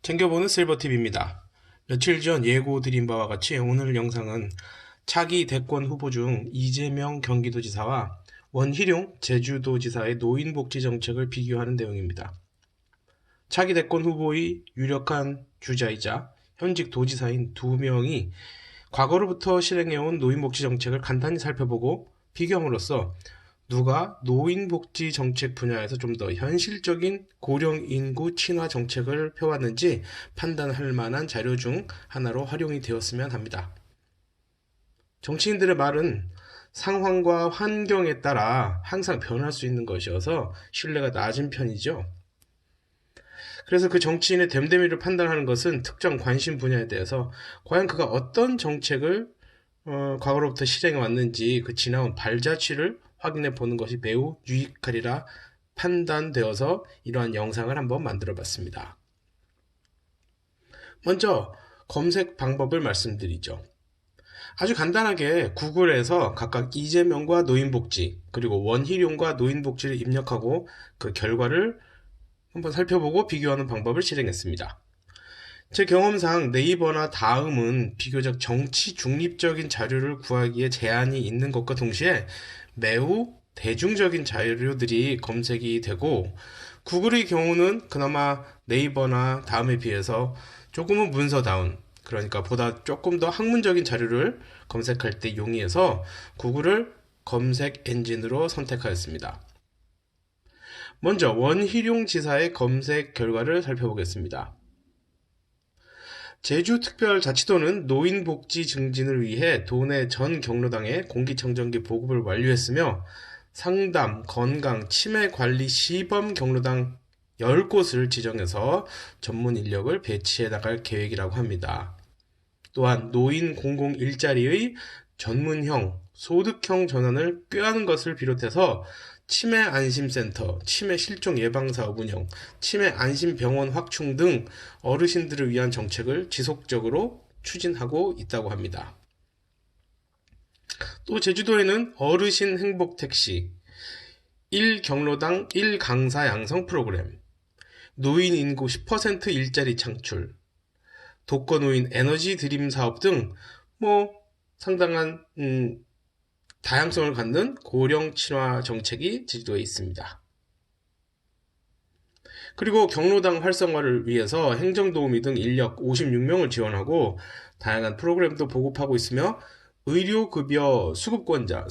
챙겨보는 실버팁입니다. 며칠 전 예고 드린 바와 같이 오늘 영상은 차기 대권 후보 중 이재명 경기도지사와 원희룡 제주도지사의 노인복지 정책을 비교하는 내용입니다. 차기 대권 후보의 유력한 주자이자 현직 도지사인 두 명이 과거로부터 실행해온 노인복지 정책을 간단히 살펴보고 비교함으로써 누가 노인복지 정책 분야에서 좀 더 현실적인 고령 인구 친화 정책을 펴왔는지 판단할 만한 자료 중 하나로 활용이 되었으면 합니다. 정치인들의 말은 상황과 환경에 따라 항상 변할 수 있는 것이어서 신뢰가 낮은 편이죠. 그래서 그 정치인의 됨됨이를 판단하는 것은 특정 관심 분야에 대해서 과연 그가 어떤 정책을 과거로부터 실행해 왔는지 그 지나온 발자취를 확인해 보는 것이 매우 유익하리라 판단되어서 이러한 영상을 한번 만들어 봤습니다. 먼저 검색 방법을 말씀드리죠. 아주 간단하게 구글에서 각각 이재명과 노인복지 그리고 원희룡과 노인복지를 입력하고 그 결과를 한번 살펴보고 비교하는 방법을 실행했습니다. 제 경험상 네이버나 다음은 비교적 정치 중립적인 자료를 구하기에 제한이 있는 것과 동시에 매우 대중적인 자료들이 검색이 되고 구글의 경우는 그나마 네이버나 다음에 비해서 조금은 문서다운 그러니까 보다 조금 더 학문적인 자료를 검색할 때 용이해서 구글을 검색 엔진으로 선택하였습니다. 먼저 원희룡 지사의 검색 결과를 살펴보겠습니다. 제주특별자치도는 노인복지 증진을 위해 도내 전 경로당에 공기청정기 보급을 완료했으며 상담, 건강, 치매관리 시범 경로당 10곳을 지정해서 전문 인력을 배치해 나갈 계획이라고 합니다. 또한 노인 공공 일자리의 전문형, 소득형 전환을 꾀하는 것을 비롯해서 치매 안심센터, 치매 실종 예방사업 운영, 치매 안심병원 확충 등 어르신들을 위한 정책을 지속적으로 추진하고 있다고 합니다. 또 제주도에는 어르신 행복택시, 1경로당 1강사 양성 프로그램, 노인 인구 10% 일자리 창출, 독거노인 에너지 드림 사업 등 상당한 다양성을 갖는 고령 친화 정책이 제주도에 있습니다. 그리고 경로당 활성화를 위해서 행정도우미 등 인력 56명을 지원하고 다양한 프로그램도 보급하고 있으며 의료급여 수급권자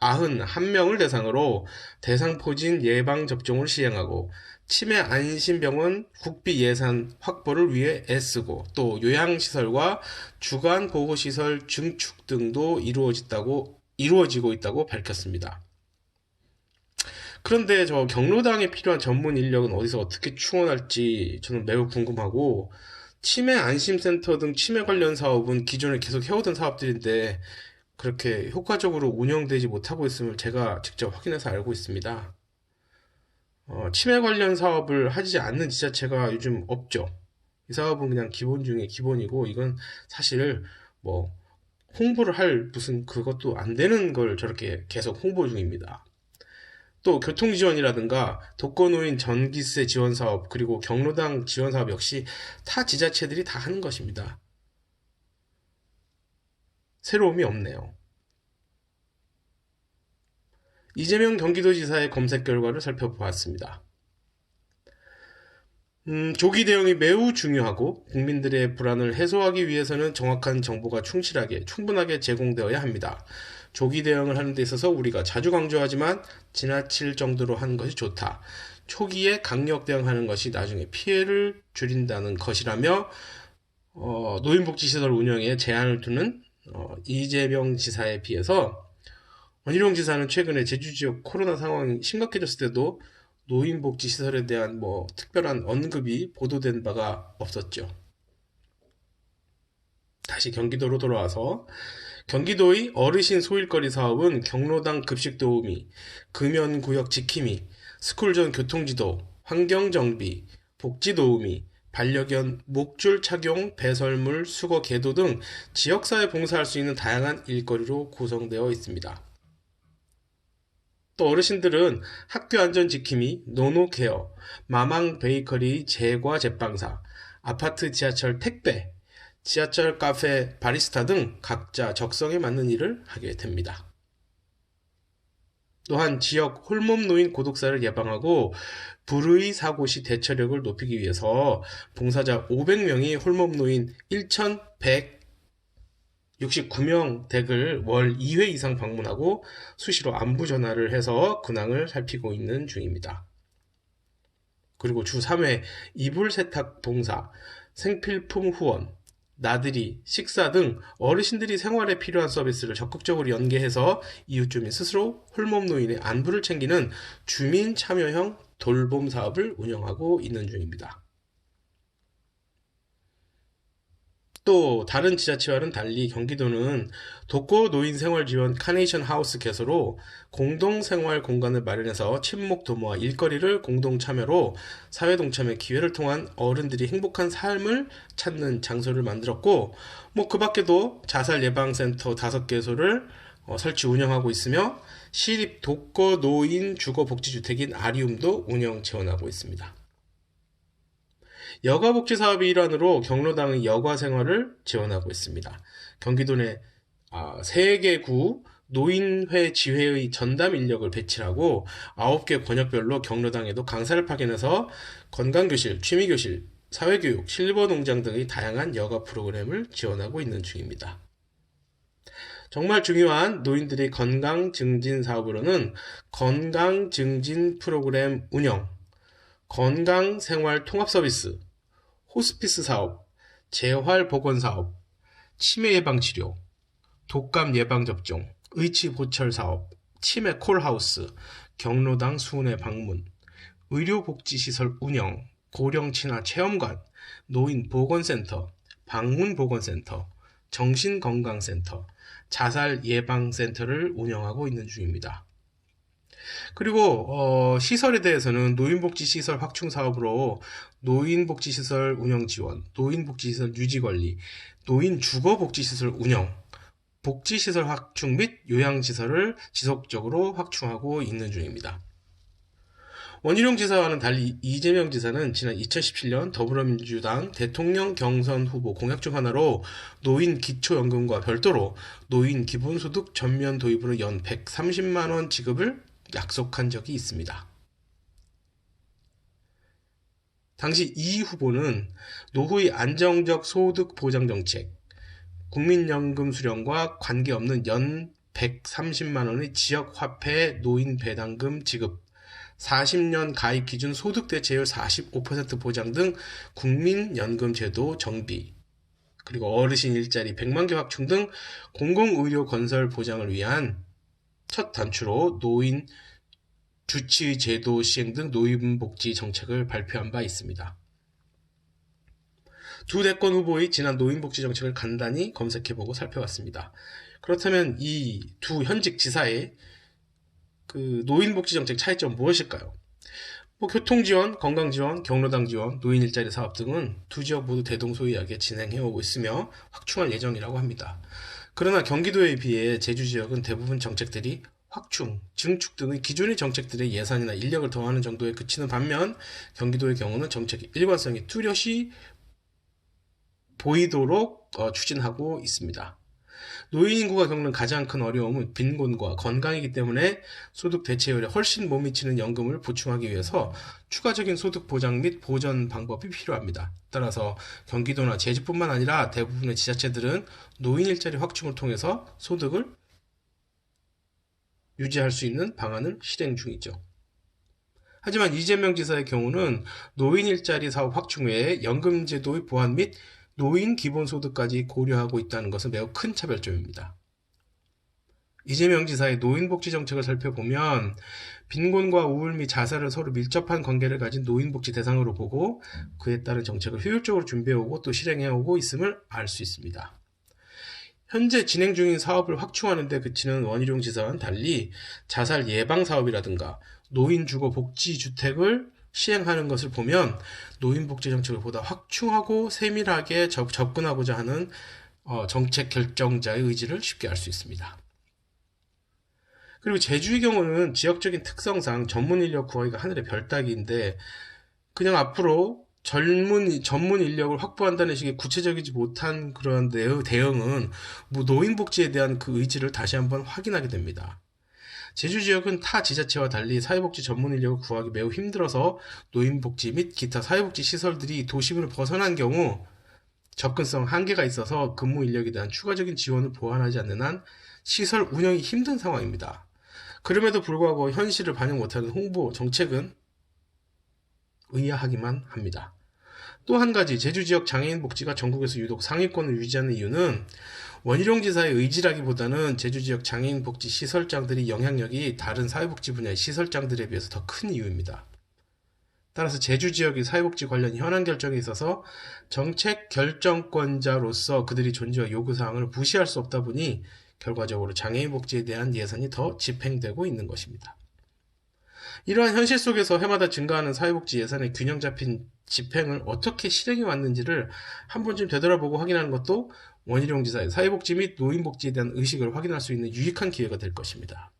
391명을 대상으로 대상포진 예방접종을 시행하고 치매 안심병원 국비 예산 확보를 위해 애쓰고 또 요양시설과 주간 보호시설 증축 등도 이루어지고 있다고 밝혔습니다. 그런데 저 경로당에 필요한 전문 인력은 어디서 어떻게 충원할지 저는 매우 궁금하고 치매 안심센터 등 치매 관련 사업은 기존에 계속 해오던 사업들인데 그렇게 효과적으로 운영되지 못하고 있음을 제가 직접 확인해서 알고 있습니다. 치매 관련 사업을 하지 않는 지자체가 요즘 없죠. 이 사업은 그냥 기본 중에 기본이고 이건 사실 홍보를 할 무슨 그것도 안 되는 걸 저렇게 계속 홍보 중입니다. 또 교통지원이라든가 독거노인 전기세 지원 사업 그리고 경로당 지원 사업 역시 타 지자체들이 다 하는 것입니다. 새로움이 없네요. 이재명 경기도지사의 검색 결과를 살펴보았습니다. 조기 대응이 매우 중요하고 국민들의 불안을 해소하기 위해서는 정확한 정보가 충분하게 제공되어야 합니다. 조기 대응을 하는 데 있어서 우리가 자주 강조하지만 지나칠 정도로 하는 것이 좋다. 초기에 강력 대응하는 것이 나중에 피해를 줄인다는 것이라며 노인복지시설 운영에 제한을 두는 이재명 지사에 비해서 원희룡 지사는 최근에 제주 지역 코로나 상황이 심각해졌을 때도 노인복지시설에 대한 특별한 언급이 보도된 바가 없었죠. 다시 경기도로 돌아와서 경기도의 어르신 소일거리 사업은 경로당 급식 도우미, 금연구역 지킴이, 스쿨존 교통지도, 환경정비, 복지도우미, 반려견 목줄 착용, 배설물, 수거 계도 등 지역사회 봉사할 수 있는 다양한 일거리로 구성되어 있습니다. 또 어르신들은 학교 안전 지킴이, 노노케어, 마망 베이커리 제과 제빵사, 아파트 지하철 택배, 지하철 카페 바리스타 등 각자 적성에 맞는 일을 하게 됩니다. 또한 지역 홀몸 노인 고독사를 예방하고 불의 사고 시 대처력을 높이기 위해서 봉사자 500명이 홀몸 노인 1,169명 댁을 월 2회 이상 방문하고 수시로 안부 전화를 해서 근황을 살피고 있는 중입니다. 그리고 주 3회 이불 세탁 봉사, 생필품 후원, 나들이, 식사 등 어르신들이 생활에 필요한 서비스를 적극적으로 연계해서 이웃 주민 스스로 홀몸 노인의 안부를 챙기는 주민 참여형 돌봄 사업을 운영하고 있는 중입니다. 또 다른 지자체와는 달리 경기도는 독거 노인 생활 지원 카네이션 하우스 개소로 공동 생활 공간을 마련해서 친목 도모와 일거리를 공동 참여로 사회 동참의 기회를 통한 어른들이 행복한 삶을 찾는 장소를 만들었고, 그 밖에도 자살 예방센터 5개소를 설치 운영하고 있으며 시립 독거 노인 주거 복지주택인 아리움도 운영 지원하고 있습니다. 여가복지 사업의 일환으로 경로당의 여가 생활을 지원하고 있습니다. 경기도 내 3개 구 노인회 지회의 전담 인력을 배치하고 9개 권역별로 경로당에도 강사를 파견해서 건강교실, 취미교실, 사회교육, 실버농장 등의 다양한 여가 프로그램을 지원하고 있는 중입니다. 정말 중요한 노인들의 건강 증진 사업으로는 건강 증진 프로그램 운영, 건강 생활 통합 서비스, 호스피스 사업, 재활 보건 사업, 치매 예방 치료, 독감 예방 접종, 의치 보철 사업, 치매 콜하우스, 경로당 수훈회 방문, 의료복지시설 운영, 고령 친화 체험관, 노인 보건센터, 방문 보건센터, 정신건강센터, 자살 예방센터를 운영하고 있는 중입니다. 그리고 시설에 대해서는 노인복지시설 확충 사업으로 노인복지시설 운영 지원, 노인복지시설 유지관리, 노인주거복지시설 운영, 복지시설 확충 및 요양시설을 지속적으로 확충하고 있는 중입니다. 원희룡 지사와는 달리 이재명 지사는 지난 2017년 더불어민주당 대통령 경선 후보 공약 중 하나로 노인 기초연금과 별도로 노인 기본소득 전면 도입으로 연 130만원 지급을 약속한 적이 있습니다. 당시 이 후보는 노후의 안정적 소득 보장 정책, 국민연금 수령과 관계없는 연 130만원의 지역화폐 노인 배당금 지급, 40년 가입 기준 소득 대체율 45% 보장 등 국민연금 제도 정비, 그리고 어르신 일자리 100만 개 확충 등 공공의료 건설 보장을 위한 첫 단추로 노인 주치 제도 시행 등 노인복지 정책을 발표한 바 있습니다. 두 대권 후보의 지난 노인복지 정책을 간단히 검색해보고 살펴봤습니다. 그렇다면 이 두 현직 지사의 노인복지 정책 차이점 무엇일까요? 교통지원, 건강지원, 경로당 지원, 노인 일자리 사업 등은 두 지역 모두 대동소이하게 진행해오고 있으며 확충할 예정이라고 합니다. 그러나 경기도에 비해 제주 지역은 대부분 정책들이 확충, 증축 등의 기존의 정책들의 예산이나 인력을 더하는 정도에 그치는 반면 경기도의 경우는 정책의 일관성이 뚜렷이 보이도록 추진하고 있습니다. 노인 인구가 겪는 가장 큰 어려움은 빈곤과 건강이기 때문에 소득 대체율에 훨씬 못 미치는 연금을 보충하기 위해서 추가적인 소득 보장 및 보전 방법이 필요합니다. 따라서 경기도나 제주뿐만 아니라 대부분의 지자체들은 노인 일자리 확충을 통해서 소득을 유지할 수 있는 방안을 실행 중이죠. 하지만 이재명 지사의 경우는 노인 일자리 사업 확충 외에 연금제도의 보완 및 노인 기본소득까지 고려하고 있다는 것은 매우 큰 차별점입니다. 이재명 지사의 노인복지 정책을 살펴보면 빈곤과 우울 및 자살을 서로 밀접한 관계를 가진 노인복지 대상으로 보고 그에 따른 정책을 효율적으로 준비해오고 또 실행해오고 있음을 알 수 있습니다. 현재 진행 중인 사업을 확충하는 데 그치는 원희룡 지사와는 달리 자살 예방 사업이라든가 노인주거 복지주택을 시행하는 것을 보면 노인복지 정책을 보다 확충하고 세밀하게 접근하고자 하는 정책 결정자의 의지를 쉽게 알 수 있습니다. 그리고 제주의 경우는 지역적인 특성상 전문 인력 구하기가 하늘의 별 따기인데 그냥 앞으로 전문 인력을 확보한다는 식의 구체적이지 못한 그런 대응은 뭐 노인복지에 대한 그 의지를 다시 한번 확인하게 됩니다. 제주 지역은 타 지자체와 달리 사회복지 전문 인력을 구하기 매우 힘들어서 노인복지 및 기타 사회복지 시설들이 도심을 벗어난 경우 접근성 한계가 있어서 근무 인력에 대한 추가적인 지원을 보완하지 않는 한 시설 운영이 힘든 상황입니다. 그럼에도 불구하고 현실을 반영 못하는 홍보 정책은 의아하기만 합니다. 또 한 가지 제주 지역 장애인 복지가 전국에서 유독 상위권을 유지하는 이유는 원희룡 지사의 의지라기보다는 제주 지역 장애인 복지 시설장들이 영향력이 다른 사회복지 분야의 시설장들에 비해서 더 큰 이유입니다. 따라서 제주 지역의 사회복지 관련 현안 결정에 있어서 정책 결정권자로서 그들이 존재와 요구사항을 무시할 수 없다 보니 결과적으로 장애인 복지에 대한 예산이 더 집행되고 있는 것입니다. 이러한 현실 속에서 해마다 증가하는 사회복지 예산의 균형 잡힌 집행을 어떻게 실행해 왔는지를 한 번쯤 되돌아보고 확인하는 것도 원희룡 지사의 사회복지 및 노인복지에 대한 의식을 확인할 수 있는 유익한 기회가 될 것입니다.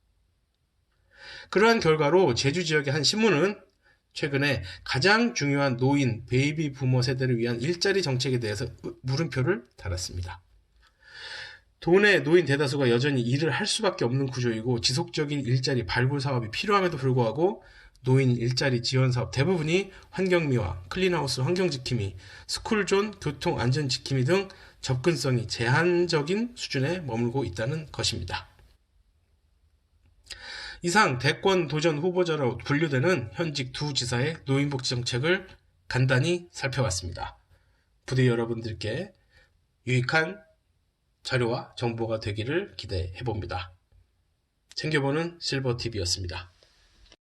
그러한 결과로 제주 지역의 한 신문은 최근에 가장 중요한 노인, 베이비 부모 세대를 위한 일자리 정책에 대해서 물음표를 달았습니다. 도내 노인 대다수가 여전히 일을 할 수밖에 없는 구조이고 지속적인 일자리 발굴 사업이 필요함에도 불구하고 노인 일자리 지원 사업 대부분이 환경미화, 클린하우스 환경지킴이, 스쿨존 교통 안전지킴이 등 접근성이 제한적인 수준에 머물고 있다는 것입니다. 이상 대권 도전 후보자로 분류되는 현직 두 지사의 노인복지 정책을 간단히 살펴봤습니다. 부대 여러분들께 유익한 자료와 정보가 되기를 기대해봅니다. 챙겨보는 실버TV였습니다.